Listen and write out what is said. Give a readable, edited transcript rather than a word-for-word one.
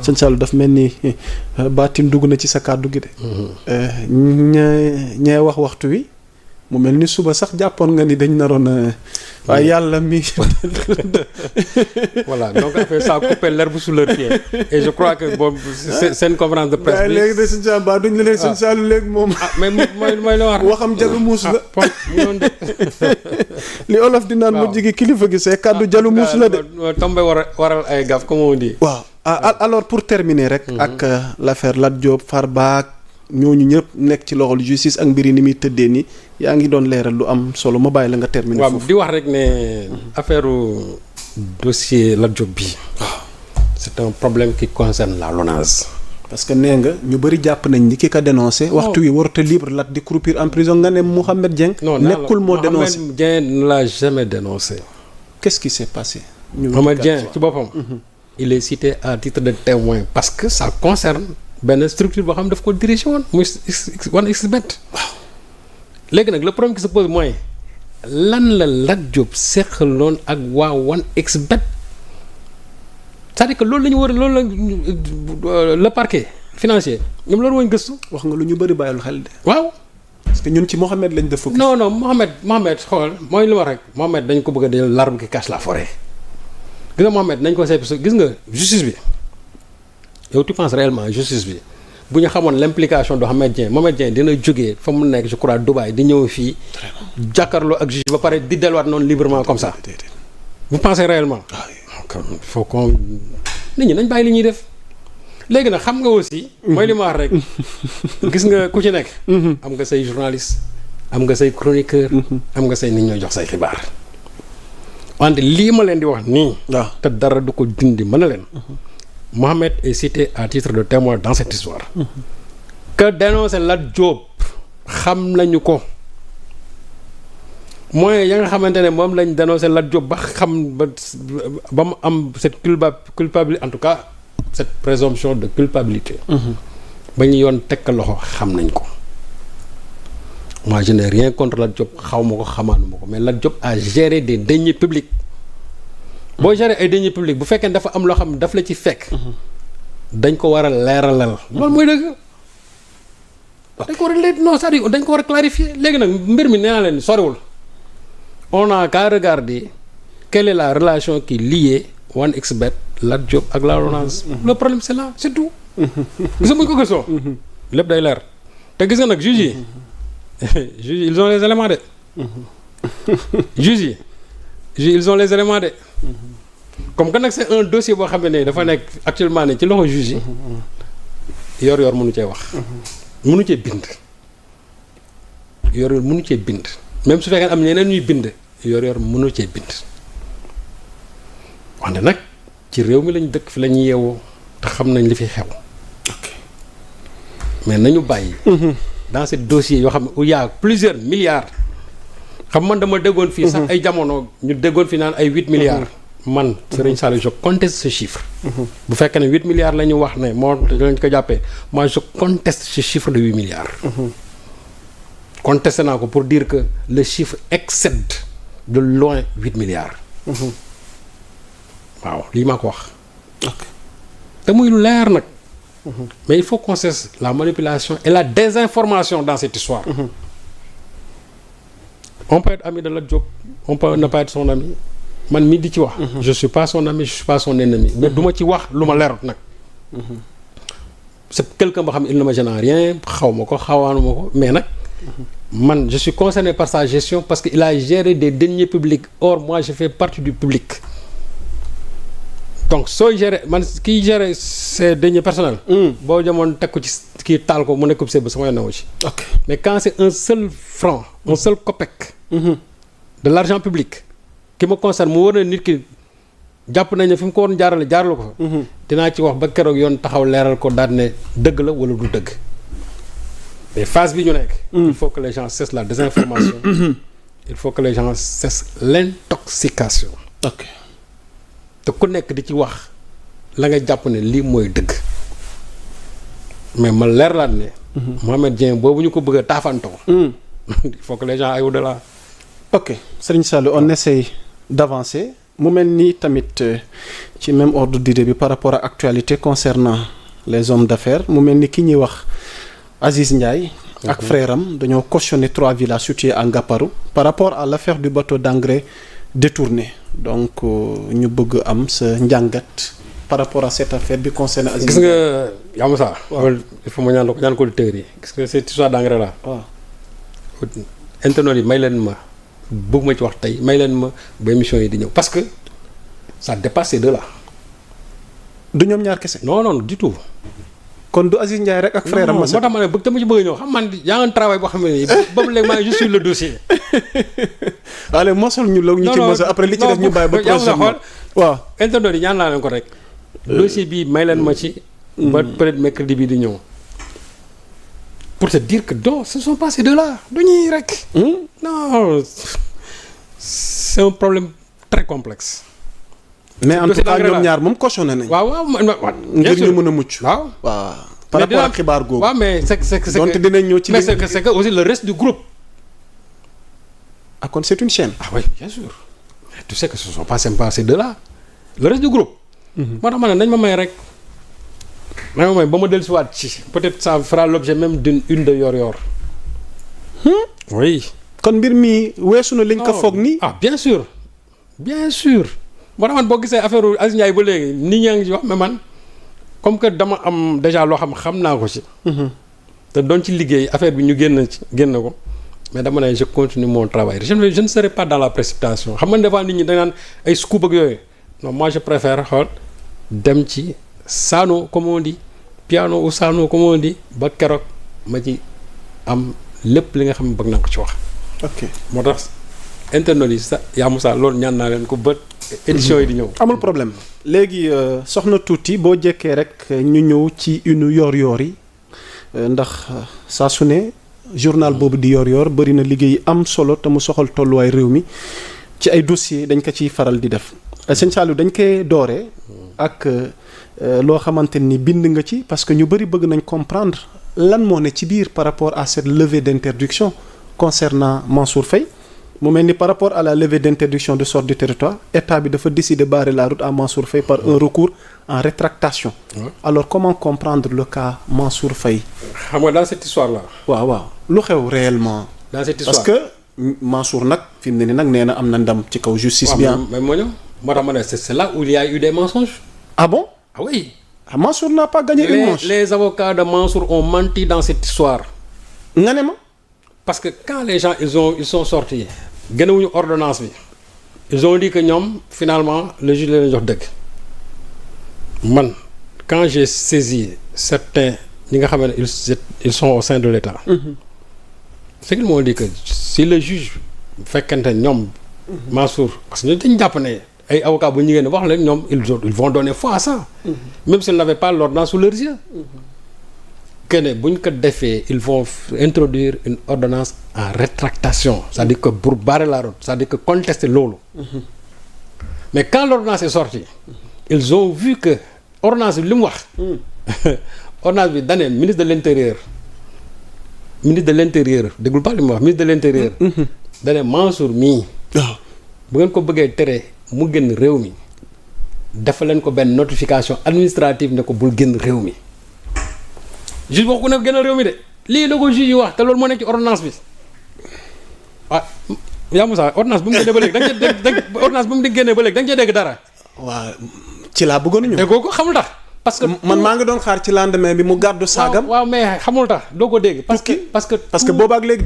sëñ Saliou daf mel ni baatin dugg na ci sa kàddu gi de. ñee wax waxtu wi mu mel ni suba sax jàppoon nga ni dañ naroon a. waaye yàlla mi. voilà donc affaire ça couper l'herbe sous leurs pieds et je crois que bon c'est une conférence de presse. léegi de sëñ Saliou ba duñ la leen sëñ Saliou léegi moom. mais mooy la wax. waxam jalu muus la. mu doon de. li olof di naan mujj gi kilifa gi say kàddu jalu muus la de. tombé waral ay gaf comme on dit. waaw alors pour terminer rek. ak l'affaire Lat Diop Farba ñooñu ñëpp nekk ci loxol justice ak mbir yi ni muy tëddee nii yaa ngi doon leeral lu am solo ma bàyyi la nga terminer foofu. waaw di wax rek ne affaire dossier Lat Diop bi. c'est un problème qui concerne la LONASE. parce que nee nga ñu bëri jàpp nañ ni ki ka dénoncé. waxtu wi warut a libre Lat di croupir en prison nga ne Mouhamed Dieng. nekkul moo dénoncé Mouhamed Dieng ne l'a jamais dénoncé. qu'est-ce qui s'est passé. Mouhamed Dieng ci boppam. il est cité à titre de témoin parce que ça concerne benn structure boo xam ne daf ko dirigé woon muy 1xBet. waaw léegi nag le problème qui se pose mooy lan la Lat Diop seqaloon ak waa 1xBet c'est-à-dire que loolu la ñu war loolu la le parquet financier ñoom loolu mooy gëstu. wax nga lu ñu bëri bàyyil xel de. waaw. parce que ñun ci Mohamed lañ def focus. non Mohamed xool mooy lu ma rek Mohamed dañ ko bëgg a delloo l'arbre qui cache la forêt. gis nga Mohamed nañ ko seppi gis nga justice bi yow tu penses réellement justice bi bu ñu xamoon l'implication de Mohamed Dieng dina jógee fa mu nekk je crois Dubaï di ñëw fii jàkkaarloo ak juge ba pare di delluwaat noonu librement comme ça. vous pensez réellement. il faut qu'on nit ñi nañ bàyyi li ñuy def léegi nag xam nga aussi. mooy li ma wax rek gis nga ku ci nekk. am nga say journaliste am nga say chroniqueur. am nga say nit ñooy jox say xibaar. wante lii ma leen di wax nii. waaw te dara du ko dindi mën na leen. Mohamed est cité à titre de témoin dans cette histoire. que dénoncer Lat Diop xam nañu ko. moyens ya nga xamante ne moom lañ dénoncer Lat Diop ba xam ba mu am cette culpabilité en tout cas cette présomption de culpabilité. ba ñu yoon teg loxo xam nañ ko. moi je n'ai rien contre Lat Diop xaw ma ko xamaanuma ko mais Lat Diop a géré des deniers publics. boo gérer ay deniers publics bu fekkee dafa am loo xam daf la ci fekk. dañ ko war a leeralal. loolu mooy dëgg. dañ ko war a non c'est-à-dire dañ ko war a clarifier léegi nag mbir mi nee naa leen soriwul. on a qu'à regarder quelle est la relation qui lie 1xBet Lat Diop ak la LONASE. le problème c'est là c'est tout. gis nga bu ñu ko gëstoo. lépp day leer te gis nga nag juge yi. juge ils ont les éléments de. juge yi ils ont les éléments de. comme que nag c'est un dossier boo xam ne dafa nekk actuellement ne ci loxo juge yi. yor-yor mënu cee wax. mënu cee bind. yor-yor mënu cee bind. même su fekkee am ñeneen ñuy bind. yor-yor mënu cee bind. wante nag ci réew mi lañ dëkk fi la ñuy yeewoo te xam nañ li fi xew. mais nañu bàyyi. dans ces dossiers yoo xam ne où il y a plusieurs milliards. xam man dama déggoon fii sax ay jamono ñu déggoon fi naan ay 8 milliards. man Serigne Saliou je conteste ce chiffre. bu fekkee ne 8 milliards la ñu wax ne moo lañ ko jàppee moi je conteste ce chiffre de 8 milliards. contesté naa ko pour dire que le chiffre excède de loin 8 milliards. waaw lii maa ko wax. te muy lu leer nag. mais il faut qu'on cesse la manipulation et la désinformation dans cette histoire. on peut être ami de Lat Diop on peut ne pas être son ami man mii di ci wax. je suis pas son ami je suis pas son ennemi. mais du ma ci wax lu ma leerut nag. c'est quelqu'un boo xam ne il ne me gêne en rien xaw ma ko xawaanuma ko mais nag. man je suis concerné par sa gestion parce que il a géré des deniers publics or moi je fais partie du public. donc sooy gérer man kiy gérer ses deniers personnels. boo jamoon teg ko ci kii taal ko mu nekk ba sama yoon ci. ok mais quand c'est un seul franc un seul copec. de l'argent public. ki ma concerne mu war na nit ki jàpp nañ ne fi mu ko waroon jaarale ko fa. dinaa ci wax ba keroog yoon taxaw leeral ko daal ne dëgg la wala du dëgg. mais phase bi ñu nekk. il faut que les gens cessent la désinformation. il faut que les gens cessent l'intoxication. ok. te ku nekk di ci wax la nga jàpp ne lii mooy dëgg mais ma leerlaat ne. Mohamed Dieng boobu ñu ko bëgg a taafantoo. il faut que les gens aillent au-delà. ok Serigne Saliou on essaye d'avancer mu mel ni tamit ci même ordre d'idée bi par rapport à actualité concernant les hommes d'affaires mu mel ni ki ñuy wax Aziz Ndiaye ak frère am dañoo cautionné 3 villas situées à Ngaparou par rapport à l'affaire du bateau d'engrais détourné donc ñu bëgg am sa njàngat par rapport à cette affaire bi concerne Aziz gis nga yaa Moussa il faut ma ñaan ko auditeurs yi gis nga cette histoire d'engrais là waaw internautes yi may leen ma bëgg ma ci wax tey may leen ma ba émission yi di ñëw parce que ça dépasse ces deux là du ñoom ñaar kese non du tout kon du Aziz Ndiaye rek ak frère am moo tax ma ne bëgg dama ci bëgg a ñëw xam man y a un travail boo xam ne nii boobu léegi maa ngi juste sur le dossier allez mosal ñu la ñu ci mosal après li ci def ñu bàyyi ba prochainement waaw internautes yi ñaan naa leen ko rek dossier bi may leen ma ci ba peut-être mercredi bi di ñëw pour te dire que non ce sont pas ces deux là du ñuy rek non c'est un problème très complexe mais en tout cas ñoom ñaar moom cautionné nañ waaw ngir ñu mën a mucc waaw par rapport ak xibaar googu waaw mais c'est donte dinañ ñëw ci mais c'est que aussi le reste du groupe kon c'est une chaîne oui bien sûr tu sais que ce sont pas seulement ces deux là le reste du groupe moo tax ma ne nañ ma may rek nañ ma may ba ma dellusiwaat ci peut-être ça fera l'objet même d'une une de Yoor oui kon mbir mi weesu na liñ ko foog ni bien sûr moo tax man boo gisee affaire Aziz Ndiaye ba léegi nit ñaa ngi ci wax mais man comme que dama am déjà loo xam naa ko ci te doon ci liggéey affaire bi ñu génn ko mais dama ne je continue mon travail je ne serai pas dans la précipitation xam nga des fois nit ñi da naan ay scoop ak yooyu non moi je préfère xool dem ci sano comme on dit piano ou sano comme on dit ba keroog ma ci am lépp li nga xam ne bëgg naa ko ci wax. ok moo tax internautes yi sa yaa Moussa loolu ñaan naa leen ko ba édition yi di ñëw. amul problème léegi soxna tuuti boo jekkee rek ñu ñëw ci une yoor yi ndax saa su ne journal boobu di yoor bëri na liggéey am solo te mu soxal tolluwaay réew mi ci ay dossiers dañ ko ciy faral di def sëñ Saliou dañ koy dooree ak loo xamante ni bind nga ci parce que ñu bëri bëgg nañ comprendre lan moo ne ci biir par rapport à cette levée d'interdiction concernant Mansour Faye mu mel ni par rapport à la levée d'interdiction de sortie du territoire état bi dafa décider barrer la route à Mansour Faye par un recours en rétractation. Alors comment comprendre le cas Mansour Faye. xam nga dans cette histoire là. waaw lu xew réellement. dans cette histoire parce que Mansour nag fi mu ne nii nag nee na am na ndam ci kaw justice bi. mais moo ñëw moo tax ma ne c'est là où il y a eu des mensonges. ah bon. ah oui. Mansour n'a pas gagné une manche. Les avocats de Mansour ont menti dans cette histoire. nga ne ma. parce que quand les gens ils sont sortis gënawuñu ordonnance bi ils ont dit que ñoom finalement le juge la leen jox dëgg man quand j'ai saisi certains ñi nga xam ne ils sont au sein de l'État. c'est qu'ils m'ont dit que si le juge fekkente ñoom Mansour parce que ñu dañu jàpp ne ay avocats bu ñu ngeen wax leen ñoom ils vont donner foi à ça. même s'ils n'avaient pas l'ordonnance sous leurs yeux. que ne bu ñu ko defee ils vont introduire une ordonnance en rétractation c'est-à-dire que pour barrer la route c'est-à-dire que contester loolu. mais quand l'ordonnance est sortie ils ont vu que ordonnance bi li mu wax. ordonnance bi danee ministre de l'intérieur déggul pas li mu wax ministre de l'intérieur. danee Mansour mii. waaw bu ngeen ko bëggee tere mu génn réew mi dafa leen ko benn notification administrative ne ko bul génn réew mi. juge wax ku ne génnal réew mi de lii la ko juge yi wax te loolu moo nekk ci ordonnance bi yaa Moussa ordonnance bu mu génnee ba léegi ordonnance bu mu di génnee ba léegi da nga cee dégg dara. waaw ci laa bëggoon a ñëw. déggoo ko xamul tax. parce que man maa ngi doon xaar ci lendemain bi mu gàddu saagam. waaw mais xamul tax doo ko dégg. parce que boobaak léegi.